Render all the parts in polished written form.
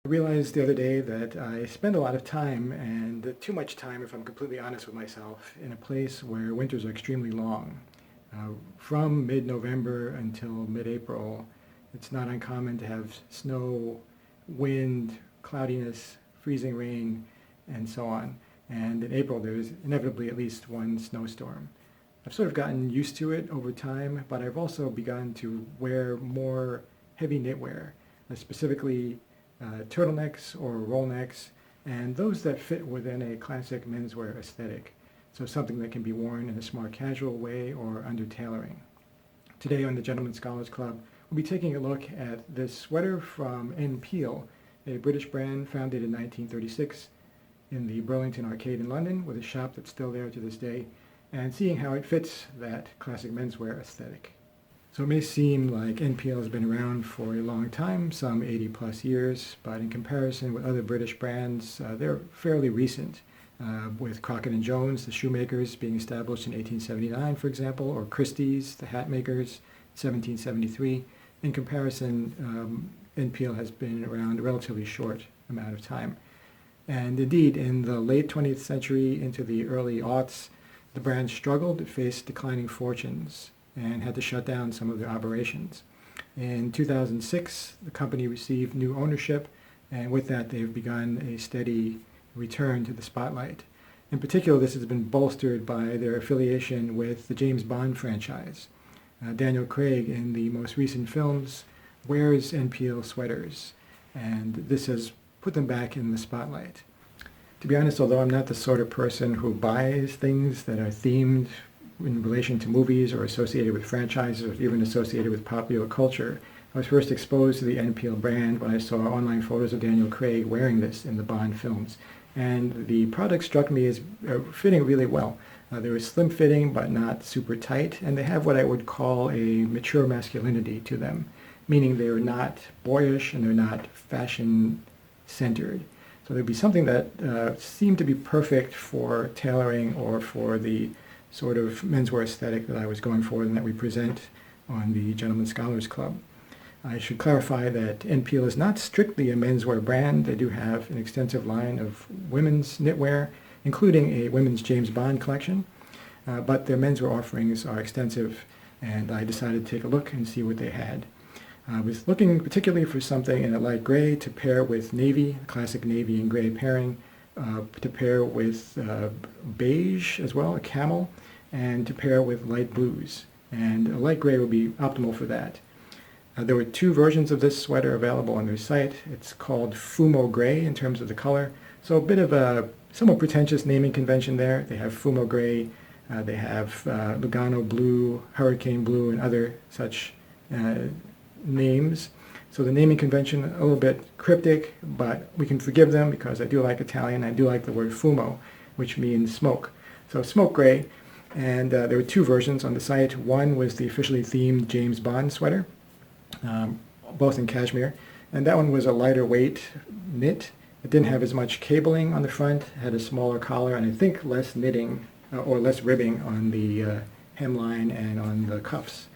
I realized the other day that I spend a lot of time, and too much time, if I'm completely honest with myself, in a place where winters are extremely long. From mid-November until mid-April, it's not uncommon to have snow, wind, cloudiness, freezing rain, and so on. And in April, there's inevitably at least one snowstorm. I've sort of gotten used to it over time, but I've also begun to wear more heavy knitwear, specifically turtlenecks or roll necks, and those that fit within a classic menswear aesthetic. So something that can be worn in a smart casual way or under tailoring. Today on the Gentleman Scholars Club, we'll be taking a look at this sweater from N.Peal, a British brand founded in 1936 in the Burlington Arcade in London, with a shop that's still there to this day, and seeing how it fits that classic menswear aesthetic. So it may seem like N.Peal has been around for a long time, some 80 plus years, but in comparison with other British brands, they're fairly recent, with Crockett & Jones, the shoemakers, being established in 1879, for example, or Christie's, the hat makers, 1773. In comparison, N.Peal has been around a relatively short amount of time. And indeed, in the late 20th century into the early aughts, the brand struggled, it faced declining fortunes, and had to shut down some of their operations. In 2006, the company received new ownership, and with that they've begun a steady return to the spotlight. In particular, this has been bolstered by their affiliation with the James Bond franchise. Daniel Craig, in the most recent films, wears N.Peal sweaters, and this has put them back in the spotlight. To be honest, although I'm not the sort of person who buys things that are themed in relation to movies or associated with franchises or even associated with popular culture, I was first exposed to the N.Peal brand when I saw online photos of Daniel Craig wearing this in the Bond films. And the product struck me as fitting really well. They were slim fitting but not super tight, and they have what I would call a mature masculinity to them, meaning they're not boyish and they're not fashion centered. So there'd be something that seemed to be perfect for tailoring or for the sort of menswear aesthetic that I was going for and that we present on the Gentleman Scholars Club. I should clarify that N.Peal is not strictly a menswear brand. They do have an extensive line of women's knitwear, including a women's James Bond collection, but their menswear offerings are extensive, and I decided to take a look and see what they had. I was looking particularly for something in a light gray to pair with navy, classic navy and gray pairing, to pair with beige as well, a camel, and to pair with light blues. And a light gray would be optimal for that. There were two versions of this sweater available on their site. It's called Fumo Gray in terms of the color. So a bit of a somewhat pretentious naming convention there. They have Fumo Gray, they have Lugano Blue, Hurricane Blue, and other such names. So the naming convention, a little bit cryptic, but we can forgive them because I do like Italian. I do like the word fumo, which means smoke. So smoke gray, and there were two versions on the site. One was the officially themed James Bond sweater, both in cashmere, and that one was a lighter weight knit. It didn't have as much cabling on the front, had a smaller collar, and I think less knitting or less ribbing on the hemline and on the cuffs.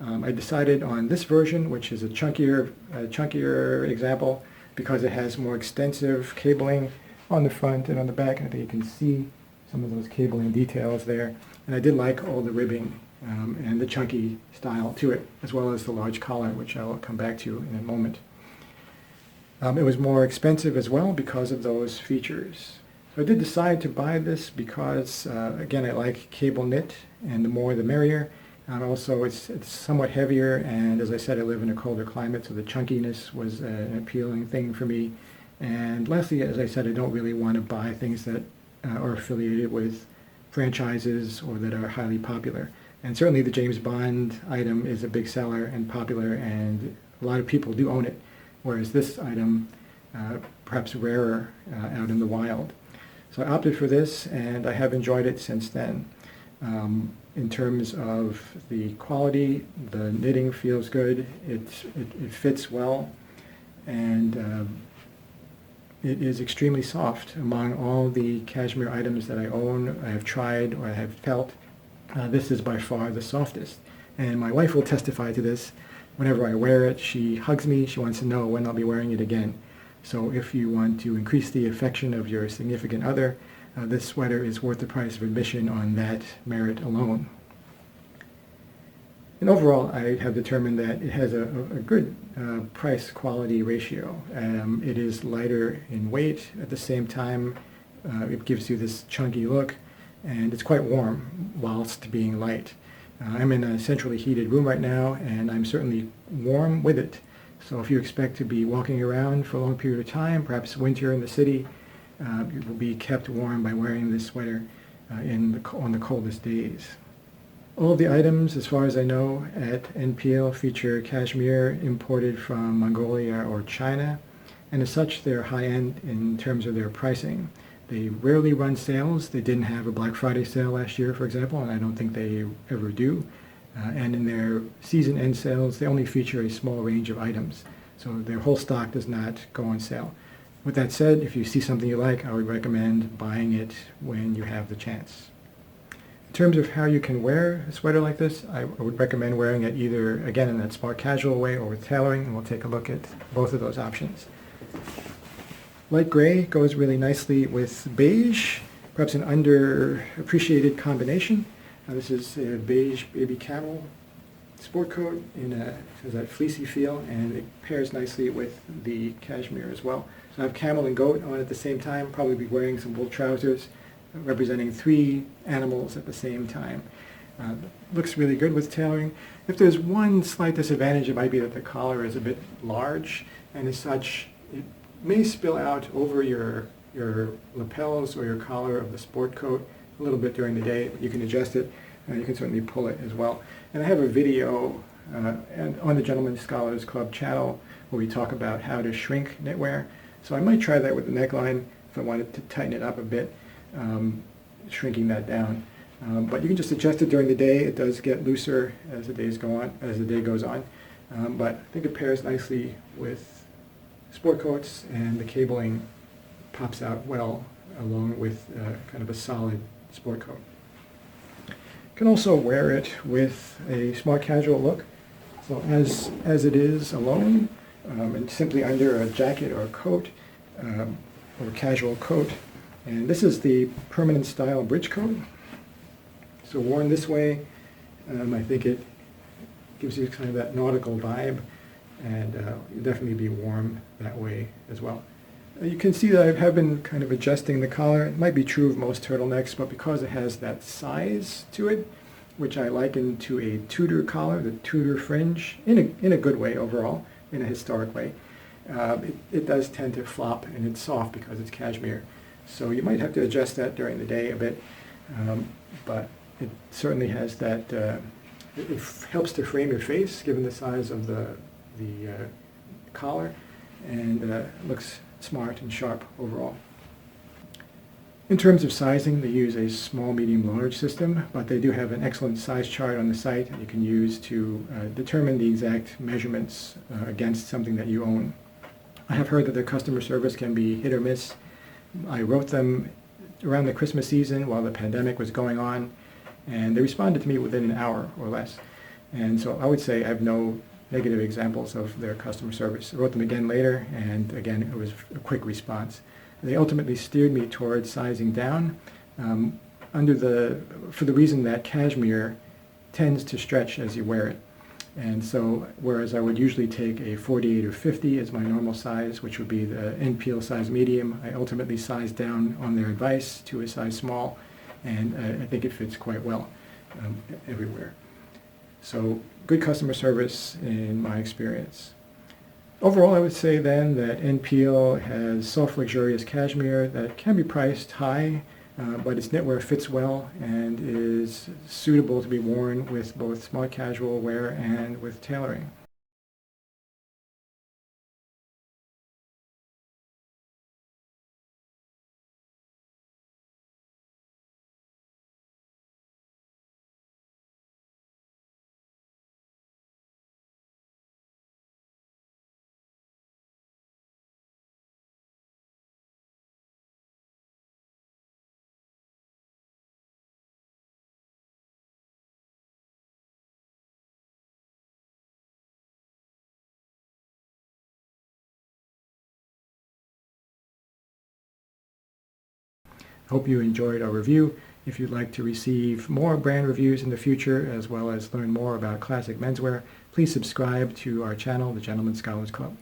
I decided on this version, which is a chunkier example, because it has more extensive cabling on the front and on the back. And I think you can see some of those cabling details there. And I did like all the ribbing and the chunky style to it, as well as the large collar, which I will come back to in a moment. It was more expensive as well because of those features. So I did decide to buy this because, again, I like cable knit, and the more the merrier. Also, it's somewhat heavier, and as I said, I live in a colder climate, so the chunkiness was an appealing thing for me. And lastly, as I said, I don't really want to buy things that are affiliated with franchises or that are highly popular. And certainly the James Bond item is a big seller and popular, and a lot of people do own it, whereas this item, perhaps rarer out in the wild. So I opted for this, and I have enjoyed it since then. In terms of the quality, the knitting feels good, it fits well, and it is extremely soft. Among all the cashmere items that I own, I have tried, or I have felt, this is by far the softest. And my wife will testify to this. Whenever I wear it, she hugs me. She wants to know when I'll be wearing it again. So if you want to increase the affection of your significant other, this sweater is worth the price of admission on that merit alone. And overall, I have determined that it has a good price-quality ratio. It is lighter in weight. At the same time, it gives you this chunky look, and it's quite warm whilst being light. I'm in a centrally heated room right now, and I'm certainly warm with it. So if you expect to be walking around for a long period of time, perhaps winter in the city, you will be kept warm by wearing this sweater on the coldest days. All of the items, as far as I know, at N.Peal feature cashmere imported from Mongolia or China, and as such, they're high-end in terms of their pricing. They rarely run sales. They didn't have a Black Friday sale last year, for example, and I don't think they ever do. And in their season-end sales, they only feature a small range of items, so their whole stock does not go on sale. With that said, if you see something you like, I would recommend buying it when you have the chance. In terms of how you can wear a sweater like this, I would recommend wearing it either, again, in that smart casual way or with tailoring, and we'll take a look at both of those options. Light gray goes really nicely with beige, perhaps an underappreciated combination. This is a beige baby camel sport coat has that fleecy feel, and it pairs nicely with the cashmere as well. So I have camel and goat on at the same time, probably be wearing some wool trousers, representing 3 animals at the same time. Looks really good with tailoring. If there's one slight disadvantage, it might be that the collar is a bit large, and as such, it may spill out over your lapels or your collar of the sport coat a little bit during the day. You can adjust it, and you can certainly pull it as well. And I have a video on the Gentleman Scholars Club channel where we talk about how to shrink knitwear. So I might try that with the neckline if I wanted to tighten it up a bit. Shrinking that down, but you can just adjust it during the day. It does get looser as the day goes on, but I think it pairs nicely with sport coats, and the cabling pops out well along with kind of a solid sport coat. You can also wear it with a smart casual look. So as it is alone, and simply under a jacket or a coat or casual coat. And this is the permanent style bridge coat. So worn this way, I think it gives you kind of that nautical vibe, and you'll definitely be warm that way as well. You can see that I have been kind of adjusting the collar. It might be true of most turtlenecks, but because it has that size to it, which I liken to a Tudor collar, the Tudor fringe, in a good way overall, in a historic way, it does tend to flop, and it's soft because it's cashmere. So you might have to adjust that during the day a bit, but it certainly has that, it helps to frame your face given the size of the collar, and looks smart and sharp overall. In terms of sizing, they use a small, medium, large system, but they do have an excellent size chart on the site that you can use to determine the exact measurements against something that you own. I have heard that their customer service can be hit or miss. I wrote them around the Christmas season while the pandemic was going on, and they responded to me within an hour or less. And so I would say I have no negative examples of their customer service. I wrote them again later, and again, it was a quick response. They ultimately steered me towards sizing down for the reason that cashmere tends to stretch as you wear it. And so, whereas I would usually take a 48 or 50 as my normal size, which would be the N.Peal size medium, I ultimately sized down on their advice to a size small, and I think it fits quite well everywhere. So, good customer service in my experience. Overall, I would say then that N.Peal has soft, luxurious cashmere that can be priced high, but its knitwear fits well and is suitable to be worn with both smart casual wear and with tailoring. Hope you enjoyed our review. If you'd like to receive more brand reviews in the future, as well as learn more about classic menswear, please subscribe to our channel, the Gentleman Scholars Club.